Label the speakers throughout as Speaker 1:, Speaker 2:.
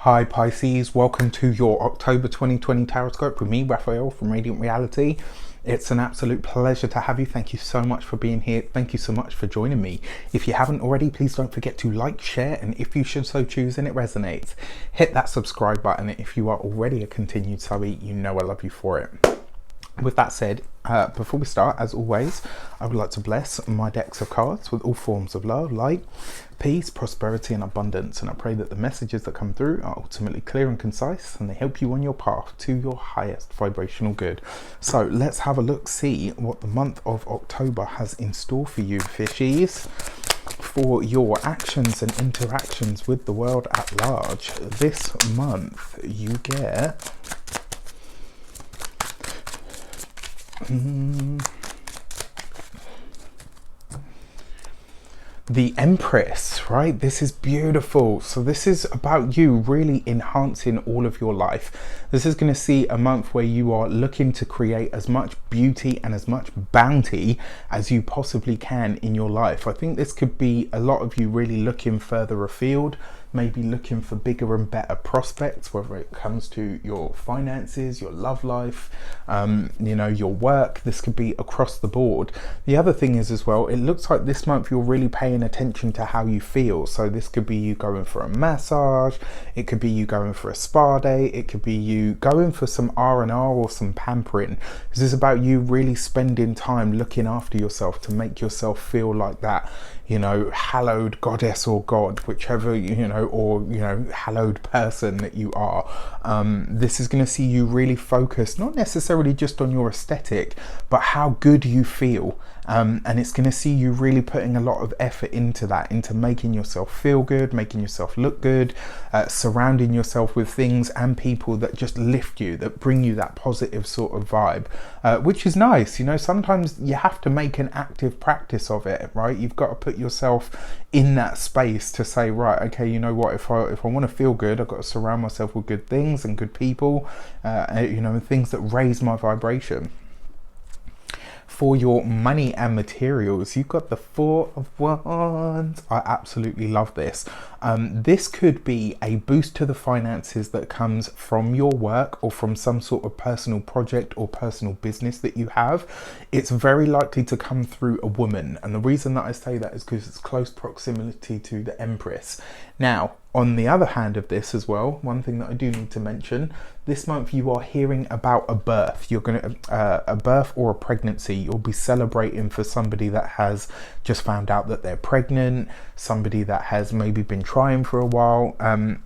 Speaker 1: Hi Pisces, welcome to your October 2020 Tarot Scope with me, Raphael from Reydiant Reality. It's an absolute pleasure to have you. Thank you so much for being here. Thank you so much for joining me. If you haven't already, please don't forget to like, share, and if you should so choose and it resonates, hit that subscribe button. If you are already a continued subby, you know I love you for it. With that said, before we start, as always, I would like to bless my decks of cards with all forms of love, light, peace, prosperity, and abundance. And I pray that the messages that come through are ultimately clear and concise, and they help you on your path to your highest vibrational good. So let's have a look, see what the month of October has in store for you, fishies. For your actions and interactions with the world at large, this month you get the Empress, right? This is beautiful. So this is about you really enhancing all of your life. This is going to see a month where you are looking to create as much beauty and as much bounty as you possibly can in your life. I think this could be a lot of you really looking further afield, maybe looking for bigger and better prospects, whether it comes to your finances, your love life, you know, your work. This could be across the board. The other thing is as well, it looks like this month you're really paying attention to how you feel. So this could be you going for a massage, it could be you going for a spa day, it could be you going for some R&R or some pampering. This is about you really spending time looking after yourself to make yourself feel like that, you know, hallowed goddess or god, whichever, you know, or, you know, hallowed person that you are. This is going to see you really focus, not necessarily just on your aesthetic, but how good you feel. And it's going to see you really putting a lot of effort into that, into making yourself feel good, making yourself look good, surrounding yourself with things and people that just lift you, that bring you that positive sort of vibe, which is nice. You know, sometimes you have to make an active practice of it, right? You've got to put yourself in that space to say, right, okay, you know what, if I want to feel good, I've got to surround myself with good things and good people, you know, things that raise my vibration. For your money and materials, you've got the Four of Wands. I absolutely love this. This could be a boost to the finances that comes from your work or from some sort of personal project or personal business that you have. It's very likely to come through a woman. And the reason that I say that is because it's close proximity to the Empress. Now, on the other hand of this as well, one thing that I do need to mention, this month you are hearing about a birth. You're going to, a birth or a pregnancy. You'll be celebrating for somebody that has just found out that they're pregnant, somebody that has maybe been trying for a while.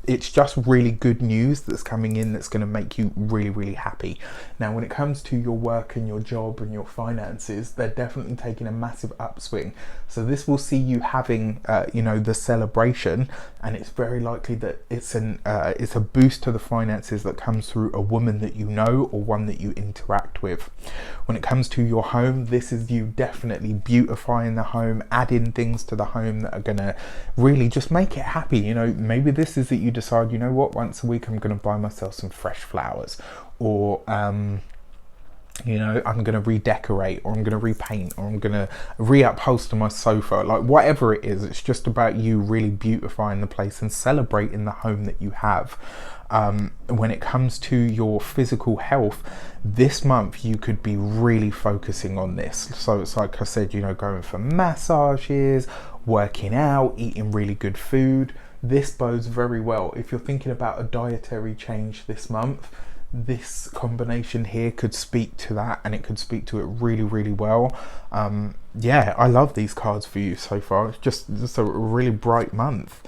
Speaker 1: It's just really good news that's coming in that's going to make you really, really happy. Now, when it comes to your work and your job and your finances, they're definitely taking a massive upswing. So this will see you having, you know, the celebration, and it's very likely that it's a boost to the finances that comes through a woman that you know or one that you interact with. When it comes to your home, this is you definitely beautifying the home, adding things to the home that are going to really just make it happy. You know, maybe this is that you decide, you know what, once a week I'm going to buy myself some fresh flowers, or you know, I'm going to redecorate, or I'm going to repaint, or I'm going to reupholster my sofa. Like whatever it is, it's just about you really beautifying the place and celebrating the home that you have. When it comes to your physical health, this month you could be really focusing on this. So it's like I said, you know, going for massages, working out, eating really good food. This bodes very well. If you're thinking about a dietary change this month, this combination here could speak to that, and it could speak to it really, really well. Yeah, I love these cards for you so far. It's just a really bright month.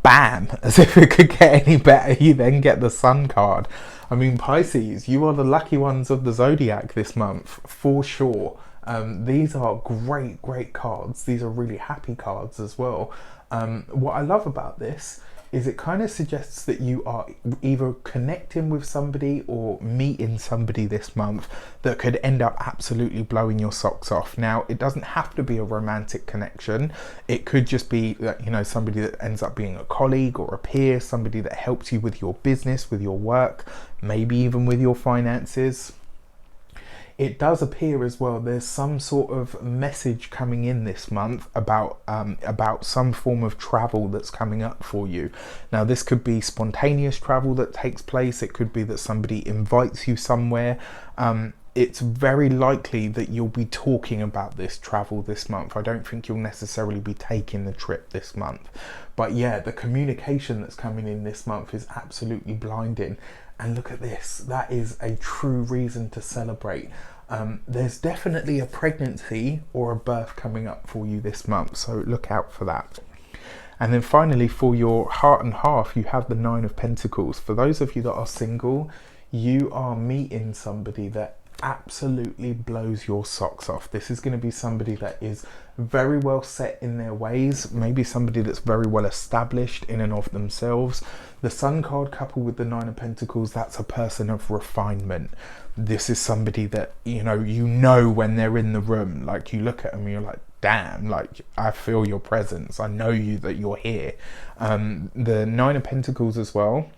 Speaker 1: Bam! As if it could get any better, you then get the Sun card. I mean, Pisces, you are the lucky ones of the Zodiac this month, for sure. These are great cards. These are really happy cards as well. What I love about this is it kind of suggests that you are either connecting with somebody or meeting somebody this month that could end up absolutely blowing your socks off. Now, it doesn't have to be a romantic connection. It could just be that, you know, somebody that ends up being a colleague or a peer, somebody that helps you with your business, with your work, maybe even with your finances. it does appear as well there's some sort of message coming in this month about some form of travel that's coming up for you. Now this could be spontaneous travel that takes place, it could be that somebody invites you somewhere. It's very likely that you'll be talking about this travel this month. I don't think you'll necessarily be taking the trip this month, but yeah, the communication that's coming in this month is absolutely blinding. And look at this, that is a true reason to celebrate. There's definitely a pregnancy or a birth coming up for you this month, so look out for that. And then finally, for your heart and half, you have the Nine of Pentacles. For those of you that are single, you are meeting somebody that absolutely blows your socks off. This is going to be somebody that is very well set in their ways, maybe somebody that's very well established in and of themselves. The Sun card coupled with the Nine of Pentacles, that's a person of refinement. This is somebody that you know when they're in the room, like you look at them and you're like, damn, like I feel your presence, I know you, that you're here. The Nine of Pentacles as well,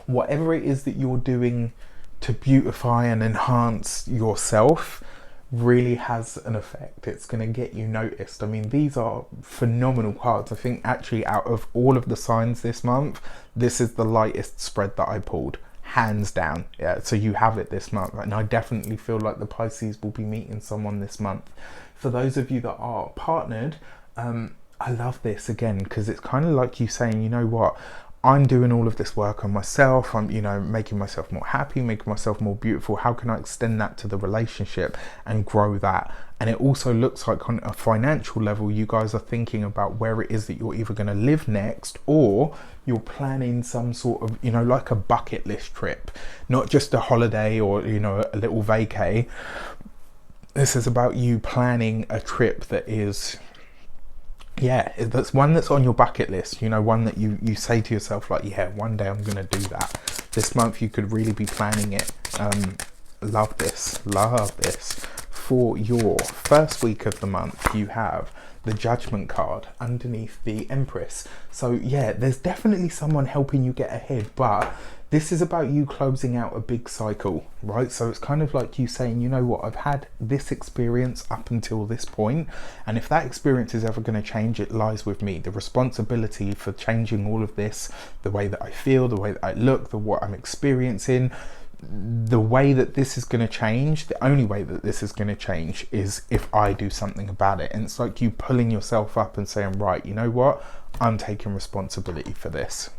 Speaker 1: whatever it is that you're doing to beautify and enhance yourself really has an effect. It's going to get you noticed. I mean, these are phenomenal cards. I think actually out of all of the signs this month, this is the lightest spread that I pulled, hands down. Yeah, so you have it this month, and I definitely feel like the Pisces will be meeting someone this month. For those of you that are partnered, I love this again, because it's kind of like you saying, you know what, I'm doing all of this work on myself, I'm making myself more happy, making myself more beautiful. How can I extend that to the relationship and grow that? And it also looks like on a financial level, you guys are thinking about where it is that you're either going to live next, or you're planning some sort of, like a bucket list trip, not just a holiday or, a little vacay. This is about you planning a trip that is, yeah, that's one that's on your bucket list, one that you say to yourself, like, yeah, one day I'm going to do that. This month you could really be planning it. Love this. For your first week of the month, you have the Judgment card underneath the Empress. So yeah, there's definitely someone helping you get ahead, but this is about you closing out a big cycle, right? So it's kind of like you saying, you know what, I've had this experience up until this point, and if that experience is ever going to change, it lies with me. The responsibility for changing all of this, the way that I feel, the way that I look, what I'm experiencing, the way that this is going to change, the only way that this is going to change is if I do something about it. And it's like you pulling yourself up and saying, right, you know what, I'm taking responsibility for this.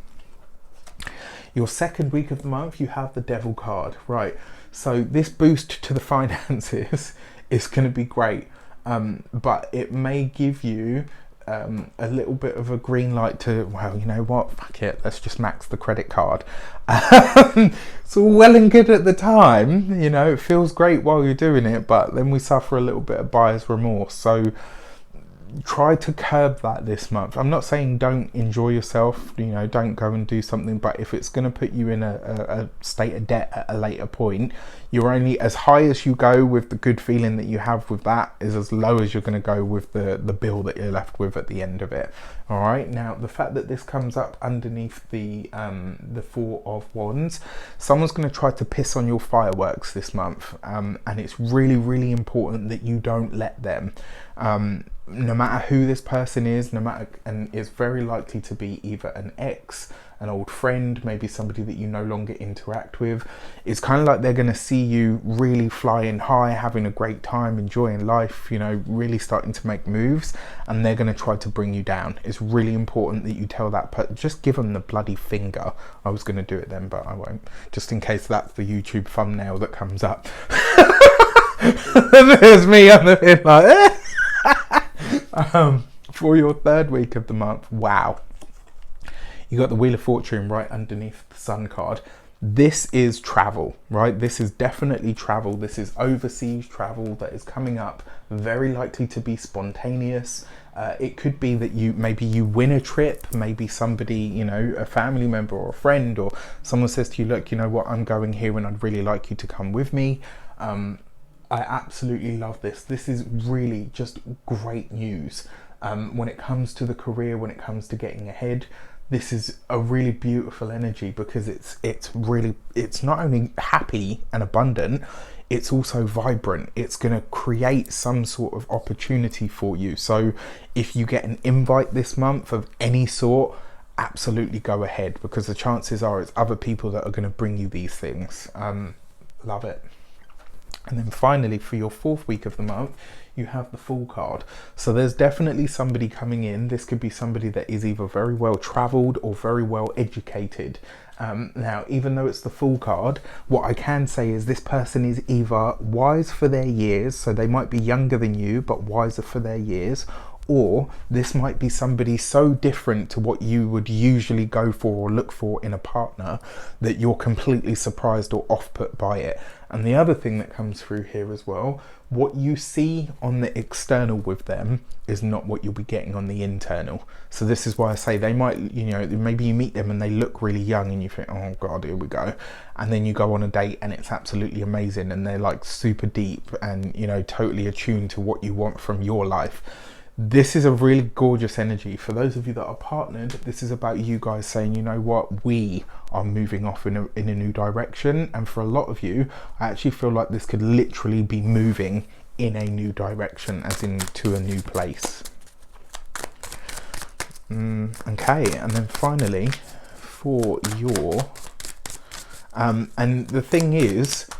Speaker 1: Your second week of the month, you have the Devil card, right? So this boost to the finances is going to be great, but it may give you a little bit of a green light to, well, you know what, fuck it, let's just max the credit card. It's all well and good at the time, it feels great while you're doing it, but then we suffer a little bit of buyer's remorse. So try to curb that this month. I'm not saying don't enjoy yourself, don't go and do something, but if it's going to put you in a state of debt at a later point, you're only as high as you go with the good feeling that you have with that is as low as you're going to go with the bill that you're left with at the end of it. All right, now the fact that this comes up underneath the Four of Wands, someone's going to try to piss on your fireworks this month, and it's really, really important that you don't let them. No matter who this person is, and it's very likely to be either an ex, an old friend, maybe somebody that you no longer interact with. It's kind of like they're going to see you really flying high, having a great time, enjoying life, really starting to make moves, and they're going to try to bring you down. It's really important that you tell that person, just give them the bloody finger. I was going to do it then, but I won't, just in case that's the YouTube thumbnail that comes up. There's me on the bit like, for your third week of the month, wow, you got the Wheel of Fortune right underneath the Sun card. This is travel, right? This is definitely travel. This is overseas travel that is coming up, very likely to be spontaneous. It could be that maybe you win a trip, maybe somebody, a family member or a friend or someone says to you, look, you know what, I'm going here and I'd really like you to come with me. I absolutely love this. This is really just great news. When it comes to the career, when it comes to getting ahead, this is a really beautiful energy, because it's not only happy and abundant, it's also vibrant. It's going to create some sort of opportunity for you. So if you get an invite this month of any sort, absolutely go ahead, because the chances are it's other people that are going to bring you these things. Love it. And then finally, for your 4th week of the month, you have the Fool card. So there's definitely somebody coming in. This could be somebody that is either very well traveled or very well educated. Now, even though it's the Fool card, what I can say is this person is either wise for their years, so they might be younger than you, but wiser for their years, or this might be somebody so different to what you would usually go for or look for in a partner that you're completely surprised or off-put by it. And the other thing that comes through here as well, what you see on the external with them is not what you'll be getting on the internal. So this is why I say they might, you know, maybe you meet them and they look really young and you think, oh God, here we go. And then you go on a date and it's absolutely amazing and they're like super deep and, you know, totally attuned to what you want from your life. This is a really gorgeous energy. For those of you that are partnered, this is about you guys saying, you know what, we are moving off in a new direction. And for a lot of you, I actually feel like this could literally be moving in a new direction, as in to a new place. Okay, and then finally, for your... and the thing is,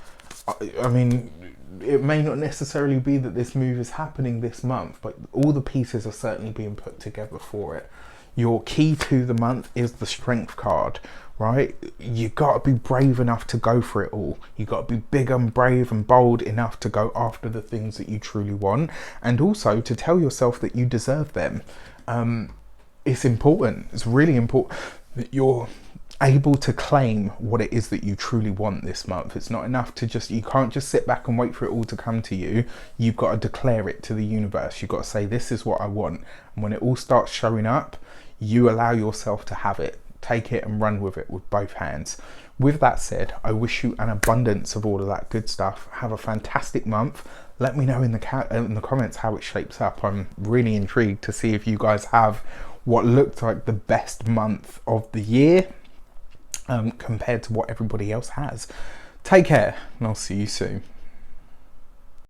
Speaker 1: I mean, it may not necessarily be that this move is happening this month, but all the pieces are certainly being put together for it. Your key to the month is the Strength card, right? You got to be brave enough to go for it all. You got to be big and brave and bold enough to go after the things that you truly want, and also to tell yourself that you deserve them. It's important. It's really important that you're able to claim what it is that you truly want this month. It's not enough to just, you can't just sit back and wait for it all to come to you. You've got to declare it to the universe. You've got to say, this is what I want. And when it all starts showing up, you allow yourself to have it. Take it and run with it with both hands. With that said, I wish you an abundance of all of that good stuff. Have a fantastic month. Let me know in the comments how it shapes up. I'm really intrigued to see if you guys have what looked like the best month of the year compared to what everybody else has. Take care, and I'll see you soon.